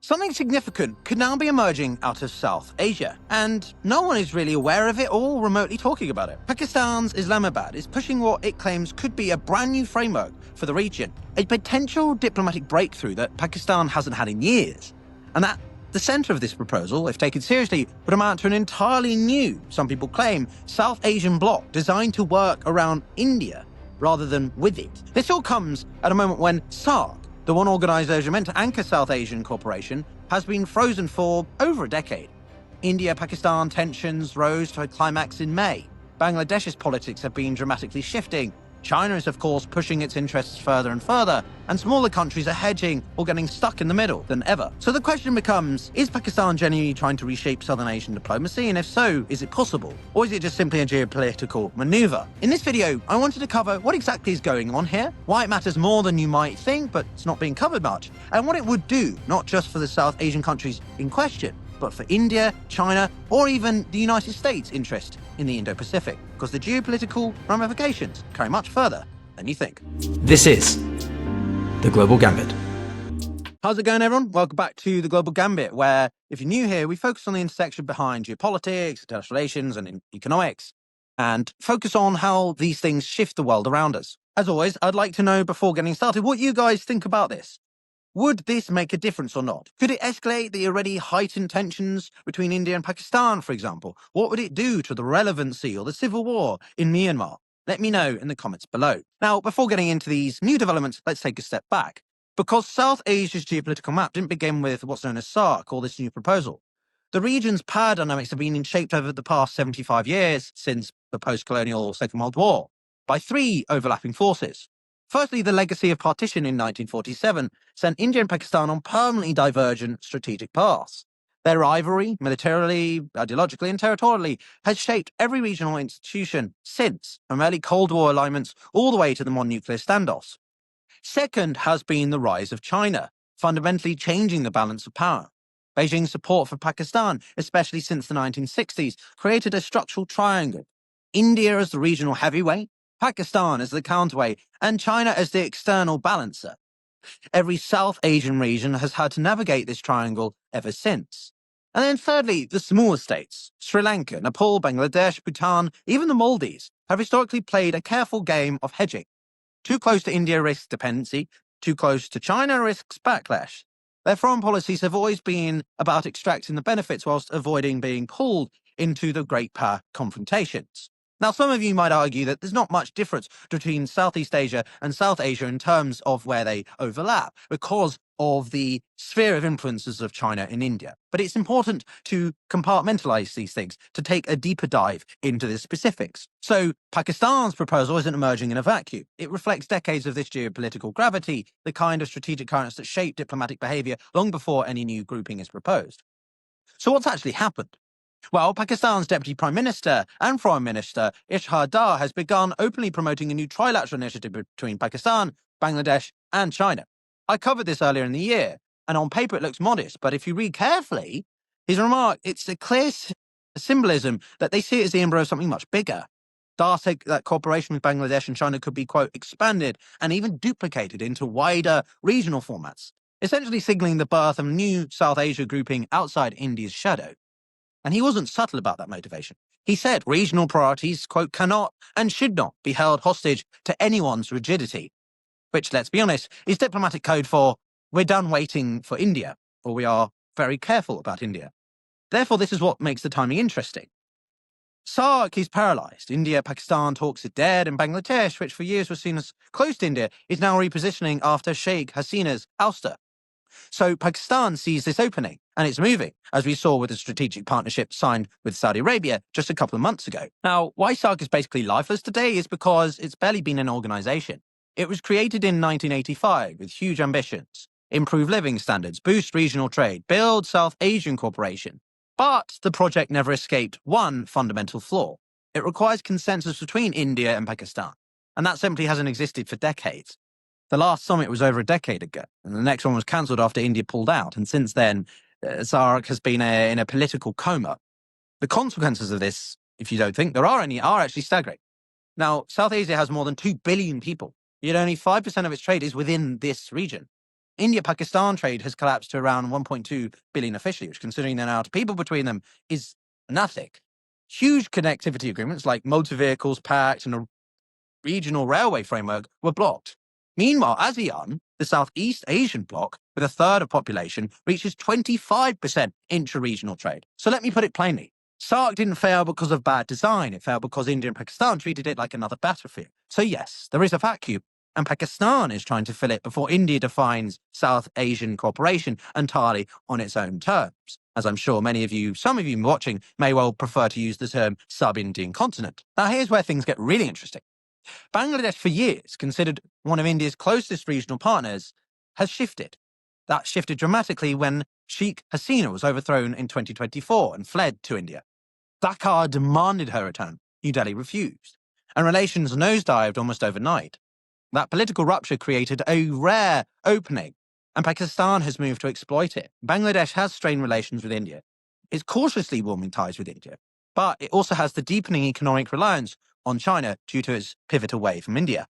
Something significant could now be emerging out of South Asia, and no one is really aware of it or remotely talking about it. Pakistan's Islamabad is pushing what it claims could be a brand new framework for the region, a potential diplomatic breakthrough that Pakistan hasn't had in years. And at the centre of this proposal, if taken seriously, would amount to an entirely new, some people claim, South Asian bloc designed to work around India rather than with it. This all comes at a moment when SAARC, the one organisation meant to anchor South Asian cooperation, has been frozen for over a decade. India-Pakistan tensions rose to a climax in May. Bangladesh's politics have been dramatically shifting. China is, of course, pushing its interests further and further, and smaller countries are hedging or getting stuck in the middle than ever. So the question becomes, is Pakistan genuinely trying to reshape Southern Asian diplomacy? And if so, is it possible? Or is it just simply a geopolitical maneuver? In this video, I wanted to cover what exactly is going on here, why it matters more than you might think, but it's not being covered much, and what it would do, not just for the South Asian countries in question, but for India, China, or even the United States' interest in the Indo-Pacific, because the geopolitical ramifications carry much further than you think. This is The Global Gambit. How's it going, everyone? Welcome back to The Global Gambit, where, if you're new here, we focus on the intersection behind geopolitics, international relations, and economics, and focus on how these things shift the world around us. As always, I'd like to know, before getting started, what you guys think about this. Would this make a difference or not? Could it escalate the already heightened tensions between India and Pakistan, for example? What would it do to the relevancy or the civil war in Myanmar? Let me know in the comments below. Now, before getting into these new developments, let's take a step back. Because South Asia's geopolitical map didn't begin with what's known as SAARC or this new proposal. The region's power dynamics have been shaped over the past 75 years, since the post-colonial Second World War, by three overlapping forces. Firstly, the legacy of partition in 1947 sent India and Pakistan on permanently divergent strategic paths. Their rivalry, militarily, ideologically, and territorially, has shaped every regional institution since, from early Cold War alignments all the way to the modern nuclear standoffs. Second has been the rise of China, fundamentally changing the balance of power. Beijing's support for Pakistan, especially since the 1960s, created a structural triangle. India as the regional heavyweight, Pakistan as the counterweight, and China as the external balancer. Every South Asian region has had to navigate this triangle ever since. And then thirdly, the smaller states, Sri Lanka, Nepal, Bangladesh, Bhutan, even the Maldives, have historically played a careful game of hedging. Too close to India risks dependency, too close to China risks backlash. Their foreign policies have always been about extracting the benefits whilst avoiding being pulled into the great power confrontations. Now, some of you might argue that there's not much difference between Southeast Asia and South Asia in terms of where they overlap, because of the sphere of influences of China and India. But it's important to compartmentalize these things, to take a deeper dive into the specifics. So Pakistan's proposal isn't emerging in a vacuum. It reflects decades of this geopolitical gravity, the kind of strategic currents that shape diplomatic behavior long before any new grouping is proposed. So what's actually happened? Well, Pakistan's Deputy Prime Minister and Foreign Minister Ishaq Dar has begun openly promoting a new trilateral initiative between Pakistan, Bangladesh, and China. I covered this earlier in the year, and on paper it looks modest, but if you read carefully, his remark, it's a clear symbolism that they see it as the embryo of something much bigger. Dar said that cooperation with Bangladesh and China could be, quote, expanded and even duplicated into wider regional formats, essentially signaling the birth of a new South Asia grouping outside India's shadow. And he wasn't subtle about that motivation. He said regional priorities, quote, cannot and should not be held hostage to anyone's rigidity, which, let's be honest, is diplomatic code for we're done waiting for India, or we are very careful about India. Therefore, this is what makes the timing interesting. SAARC is paralysed. India-Pakistan talks are dead, and Bangladesh, which for years was seen as close to India, is now repositioning after Sheikh Hasina's ouster. So Pakistan sees this opening, and it's moving, as we saw with the strategic partnership signed with Saudi Arabia just a couple of months ago. Now, why SAARC is basically lifeless today is because it's barely been an organisation. It was created in 1985 with huge ambitions: improve living standards, boost regional trade, build South Asian cooperation. But the project never escaped one fundamental flaw. It requires consensus between India and Pakistan, and that simply hasn't existed for decades. The last summit was over a decade ago, and the next one was cancelled after India pulled out, and since then, SAARC has been in a political coma. The consequences of this, if you don't think there are any, are actually staggering. Now, South Asia has more than 2 billion people, yet only 5% of its trade is within this region. India-Pakistan trade has collapsed to around 1.2 billion officially, which, considering the amount of people between them, is nothing. Huge connectivity agreements like motor vehicles pact and a regional railway framework were blocked. Meanwhile, ASEAN, the Southeast Asian bloc, with a third of population, reaches 25% intra-regional trade. So let me put it plainly. SAARC didn't fail because of bad design. It failed because India and Pakistan treated it like another battlefield. So yes, there is a vacuum, and Pakistan is trying to fill it before India defines South Asian cooperation entirely on its own terms. As I'm sure some of you watching may well prefer to use the term sub-Indian continent. Now here's where things get really interesting. Bangladesh, for years considered one of India's closest regional partners, has shifted. That shifted dramatically when Sheikh Hasina was overthrown in 2024 and fled to India. Dhaka demanded her return. New Delhi refused. And relations nosedived almost overnight. That political rupture created a rare opening, and Pakistan has moved to exploit it. Bangladesh has strained relations with India. It's cautiously warming ties with India, but it also has the deepening economic reliance on China due to its pivot away from India.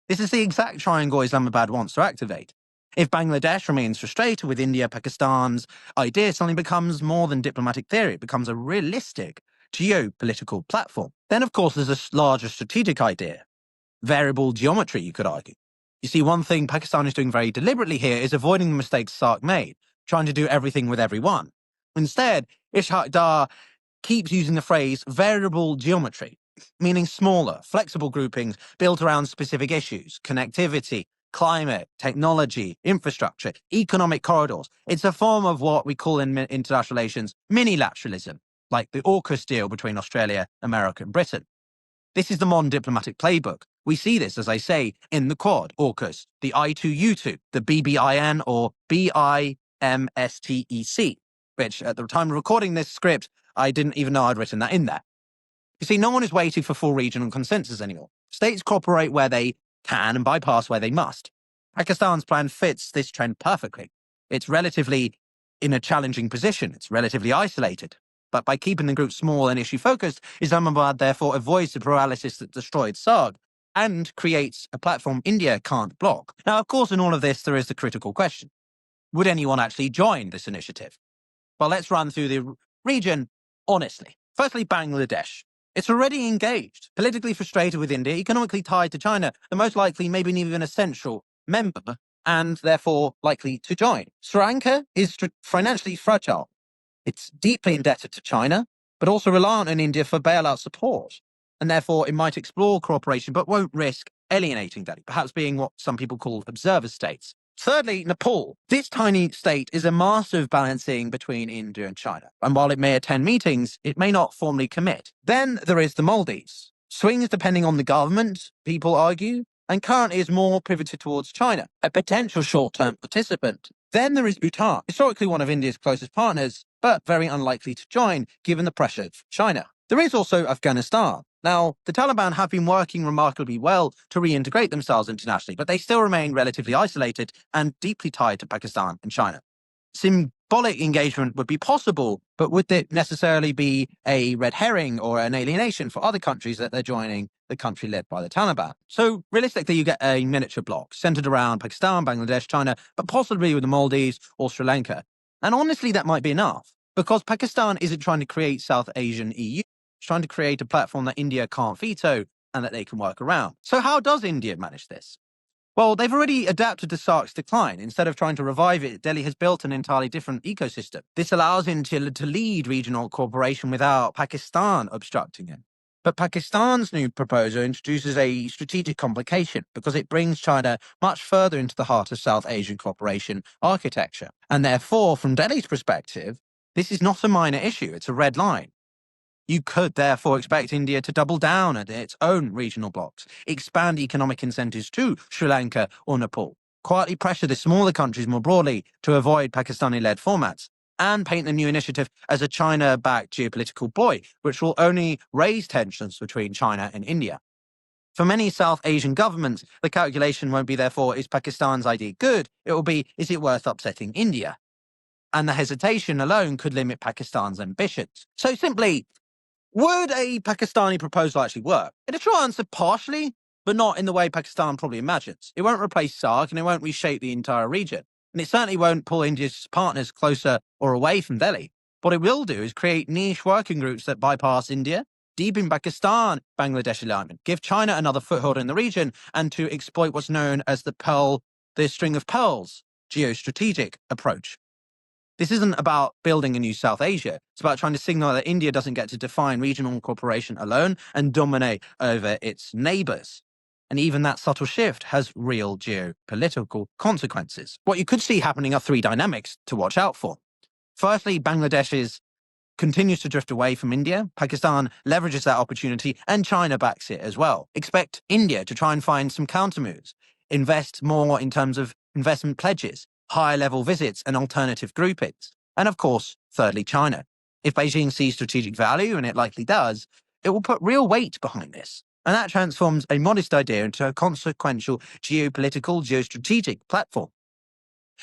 This is the exact triangle Islamabad wants to activate. If Bangladesh remains frustrated with India, Pakistan's idea suddenly becomes more than diplomatic theory. It becomes a realistic geopolitical platform. Then, of course, there's a larger strategic idea. Variable geometry, you could argue. You see, one thing Pakistan is doing very deliberately here is avoiding the mistakes SAARC made, trying to do everything with everyone. Instead, Ishaq Dar keeps using the phrase variable geometry, meaning smaller, flexible groupings built around specific issues, connectivity, climate, technology, infrastructure, economic corridors. It's a form of what we call in international relations minilateralism, like the AUKUS deal between Australia, America, and Britain. This is the modern diplomatic playbook. We see this, as I say, in the Quad, AUKUS, the I2U2, the BBIN or BIMSTEC, which at the time of recording this script, I didn't even know I'd written that in there. You see, no one is waiting for full regional consensus anymore. States cooperate where they can and bypass where they must. Pakistan's plan fits this trend perfectly. It's relatively in a challenging position. It's relatively isolated. But by keeping the group small and issue-focused, Islamabad therefore avoids the paralysis that destroyed SAARC and creates a platform India can't block. Now, of course, in all of this, there is the critical question. Would anyone actually join this initiative? Well, let's run through the region honestly. Firstly, Bangladesh. It's already engaged, politically frustrated with India, economically tied to China, the most likely, maybe even an essential member, and therefore likely to join. Sri Lanka is financially fragile. It's deeply indebted to China, but also reliant on India for bailout support. And therefore, it might explore cooperation, but won't risk alienating Delhi, perhaps being what some people call observer states. Thirdly, Nepal. This tiny state is a master of balancing between India and China. And while it may attend meetings, it may not formally commit. Then there is the Maldives. Swings depending on the government, people argue, and currently is more pivoted towards China, a potential short-term participant. Then there is Bhutan, historically one of India's closest partners, but very unlikely to join given the pressure from China. There is also Afghanistan. Now, the Taliban have been working remarkably well to reintegrate themselves internationally, but they still remain relatively isolated and deeply tied to Pakistan and China. Symbolic engagement would be possible, but would it necessarily be a red herring or an alienation for other countries that they're joining the country led by the Taliban? So realistically, you get a miniature bloc centered around Pakistan, Bangladesh, China, but possibly with the Maldives or Sri Lanka. And honestly, that might be enough, because Pakistan isn't trying to create South Asian EU. It's trying to create a platform that India can't veto and that they can work around. So how does India manage this? Well, they've already adapted to SAARC's decline. Instead of trying to revive it, Delhi has built an entirely different ecosystem. This allows India to lead regional cooperation without Pakistan obstructing it. But Pakistan's new proposal introduces a strategic complication because it brings China much further into the heart of South Asian cooperation architecture. And therefore, from Delhi's perspective, this is not a minor issue, it's a red line. You could therefore expect India to double down at its own regional blocs, expand economic incentives to Sri Lanka or Nepal, quietly pressure the smaller countries more broadly to avoid Pakistani-led formats, and paint the new initiative as a China-backed geopolitical ploy, which will only raise tensions between China and India. For many South Asian governments, the calculation won't be, therefore, is Pakistan's idea good? It will be, is it worth upsetting India? And the hesitation alone could limit Pakistan's ambitions. So simply, would a Pakistani proposal actually work? In a short answer, partially, but not in the way Pakistan probably imagines. It won't replace SAARC and it won't reshape the entire region. And it certainly won't pull India's partners closer or away from Delhi. What it will do is create niche working groups that bypass India, deepen Pakistan, Bangladesh alignment, give China another foothold in the region, and to exploit what's known as the string of pearls geostrategic approach. This isn't about building a new South Asia. It's about trying to signal that India doesn't get to define regional cooperation alone and dominate over its neighbors. And even that subtle shift has real geopolitical consequences. What you could see happening are three dynamics to watch out for. Firstly, Bangladesh continues to drift away from India. Pakistan leverages that opportunity, and China backs it as well. Expect India to try and find some countermoves, invest more in terms of investment pledges, higher-level visits, and alternative groupings. And of course, thirdly, China. If Beijing sees strategic value, and it likely does, it will put real weight behind this. And that transforms a modest idea into a consequential geopolitical, geostrategic platform.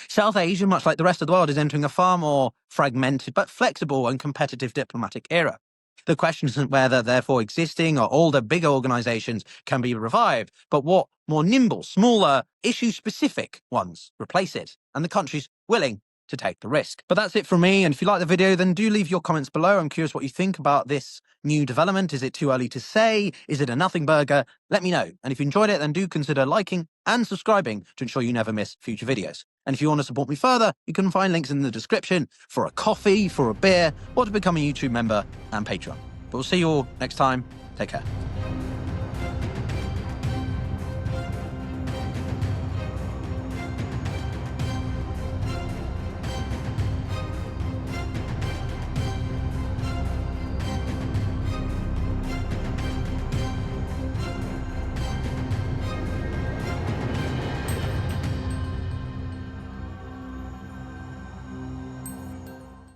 South Asia, much like the rest of the world, is entering a far more fragmented but flexible and competitive diplomatic era. The question isn't whether, therefore, existing or older, bigger organizations can be revived, but what more nimble, smaller, issue-specific ones replace it, and the countries willing to take the risk. But that's it from me, and if you like the video, then do leave your comments below. I'm curious what you think about this new development. Is it too early to say? Is it a nothing burger? Let me know. And if you enjoyed it, then do consider liking and subscribing to ensure you never miss future videos. And if you want to support me further, you can find links in the description for a coffee, for a beer, or to become a YouTube member and Patreon. But we'll see you all next time. Take care.